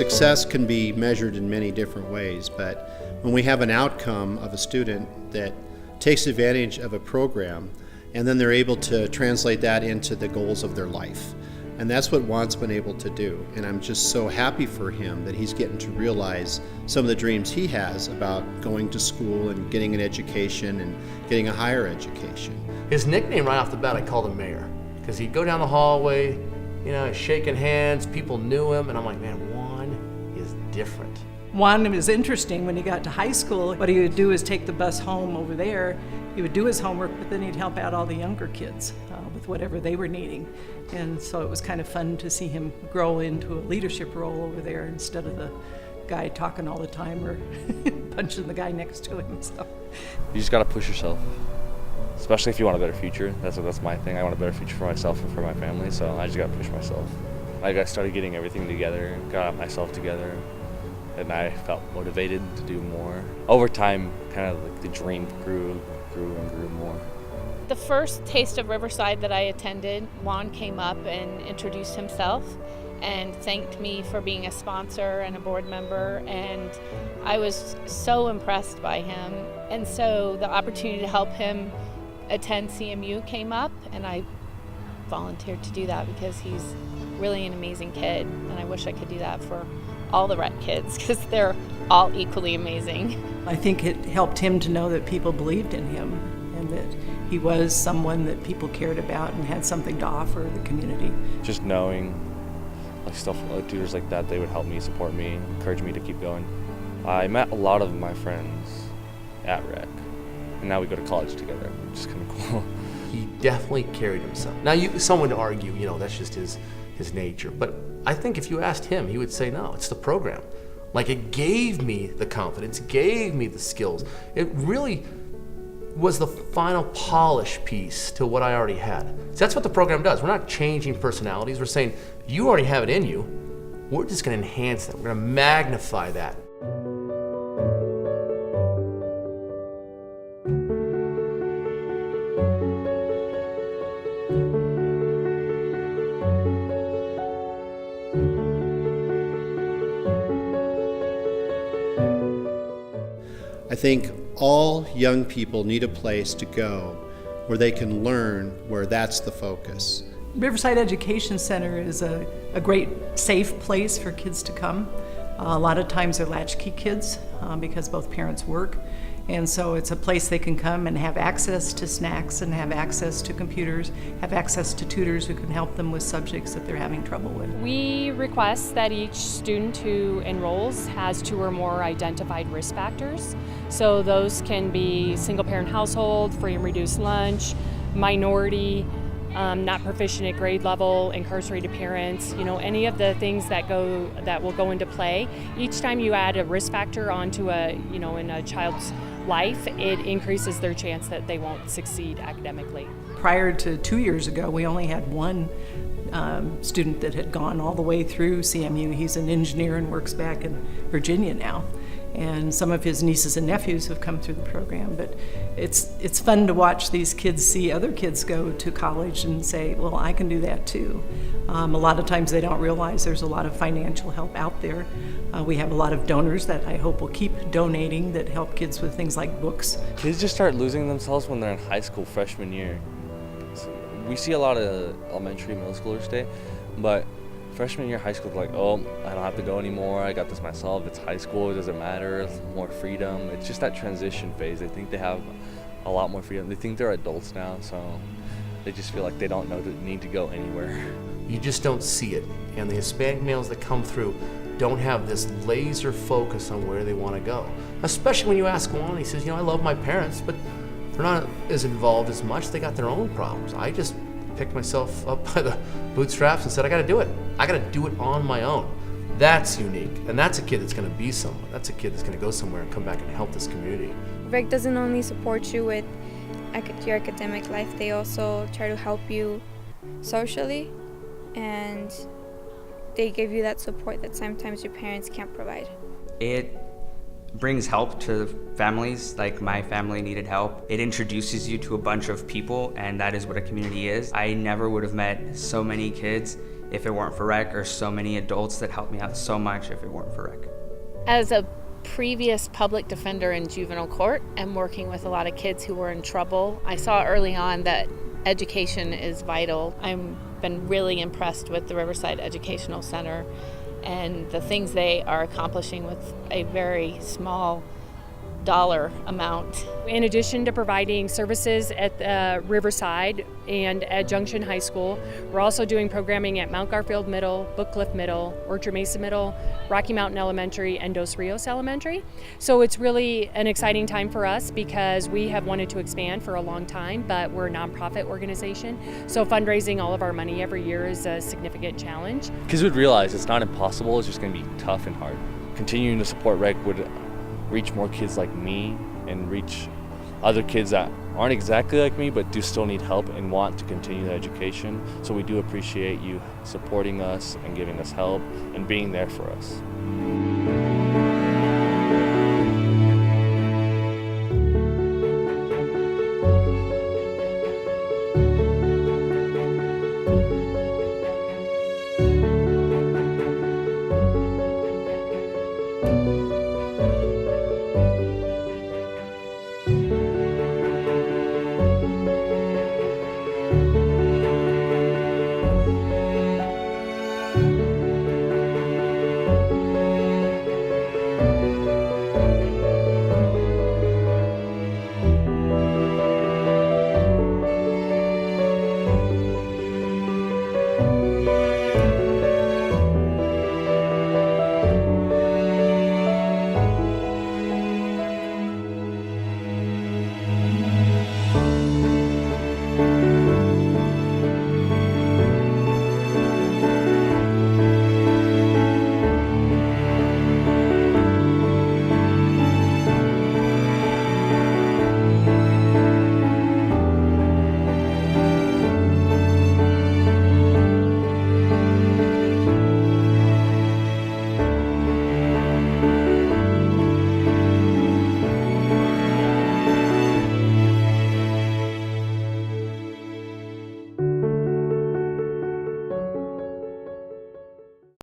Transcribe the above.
success can be measured in many different ways, but when we have an outcome of a student that takes advantage of a program and then they're able to translate that into the goals of their life. And that's what Juan's been able to do. And I'm just so happy for him that he's getting to realize some of the dreams he has about going to school and getting an education and getting a higher education. His nickname right off the bat, I called him Mayor, because he'd go down the hallway, shaking hands, people knew him, and I'm like, man, Juan is different. Juan was interesting when he got to high school. What he would do is take the bus home over there. He would do his homework, but then he'd help out all the younger kids with whatever they were needing. And so it was kind of fun to see him grow into a leadership role over there instead of the guy talking all the time or punching the guy next to him. So you just got to push yourself, especially if you want a better future. That's my thing. I want a better future for myself and for my family, so I just got to push myself. I started getting everything together, got myself together, and I felt motivated to do more. Over time, kind of like the dream grew and grew more. The first Taste of Riverside that I attended, Juan came up and introduced himself and thanked me for being a sponsor and a board member, and I was so impressed by him. And so the opportunity to help him attend CMU came up, and I volunteered to do that because he's really an amazing kid, and I wish I could do that for all the rec kids because they're all equally amazing. I think it helped him to know that people believed in him and that he was someone that people cared about and had something to offer the community. Just knowing tutors like that, they would help me, support me, encourage me to keep going. I met a lot of my friends at rec, and now we go to college together, which is kind of cool. He definitely carried himself. Now, someone would argue, that's just his nature. But I think if you asked him, he would say, no, it's the program. Like, it gave me the confidence, gave me the skills. It really was the final polish piece to what I already had. So that's what the program does. We're not changing personalities. We're saying, you already have it in you. We're just going to enhance that. We're going to magnify that. I think all young people need a place to go where they can learn, where that's the focus. Riverside Education Center is a great safe place for kids to come. A lot of times they're latchkey kids because both parents work. And so it's a place they can come and have access to snacks and have access to computers, have access to tutors who can help them with subjects that they're having trouble with. We request that each student who enrolls has 2 or more identified risk factors. So those can be single-parent household, free and reduced lunch, minority, not proficient at grade level, incarcerated parents, any of the things that will go into play. Each time you add a risk factor onto in a child's life, it increases their chance that they won't succeed academically. Prior to 2 years ago, we only had one student that had gone all the way through CMU. He's an engineer and works back in Virginia now. And some of his nieces and nephews have come through the program, but it's fun to watch these kids see other kids go to college and say, well, I can do that too. A lot of times they don't realize there's a lot of financial help out there. We have a lot of donors that I hope will keep donating that help kids with things like books. Kids just start losing themselves when they're in high school freshman year. So we see a lot of elementary, middle schoolers today, but freshman year high school, like, oh, I don't have to go anymore. I got this myself. It's high school. It doesn't matter. It's more freedom. It's just that transition phase. They think they have a lot more freedom. They think they're adults now, so they just feel like they don't need to go anywhere. You just don't see it. And the Hispanic males that come through don't have this laser focus on where they want to go. Especially when you ask one, he says, I love my parents, but they're not as involved as much. They got their own problems. I just picked myself up by the bootstraps and said, I got to do it. I got to do it on my own. That's unique. And that's a kid that's going to be someone. That's a kid that's going to go somewhere and come back and help this community. REC doesn't only support you with your academic life, they also try to help you socially, and they give you that support that sometimes your parents can't provide. It brings help to families, like my family needed help. It introduces you to a bunch of people, and that is what a community is. I never would have met so many kids if it weren't for rec, or so many adults that helped me out so much if it weren't for rec. As a previous public defender in juvenile court and working with a lot of kids who were in trouble, I saw early on that education is vital. I've been really impressed with the Riverside Educational Center and the things they are accomplishing with a very small dollar amount. In addition to providing services at Riverside and at Junction High School, we're also doing programming at Mount Garfield Middle, Book Cliff Middle, Orchard Mesa Middle, Rocky Mountain Elementary, and Dos Rios Elementary. So it's really an exciting time for us because we have wanted to expand for a long time, but we're a nonprofit organization. So fundraising all of our money every year is a significant challenge. Kids would realize it's not impossible, it's just going to be tough and hard. Continuing to support rec would reach more kids like me and reach other kids that aren't exactly like me but do still need help and want to continue their education. So we do appreciate you supporting us and giving us help and being there for us.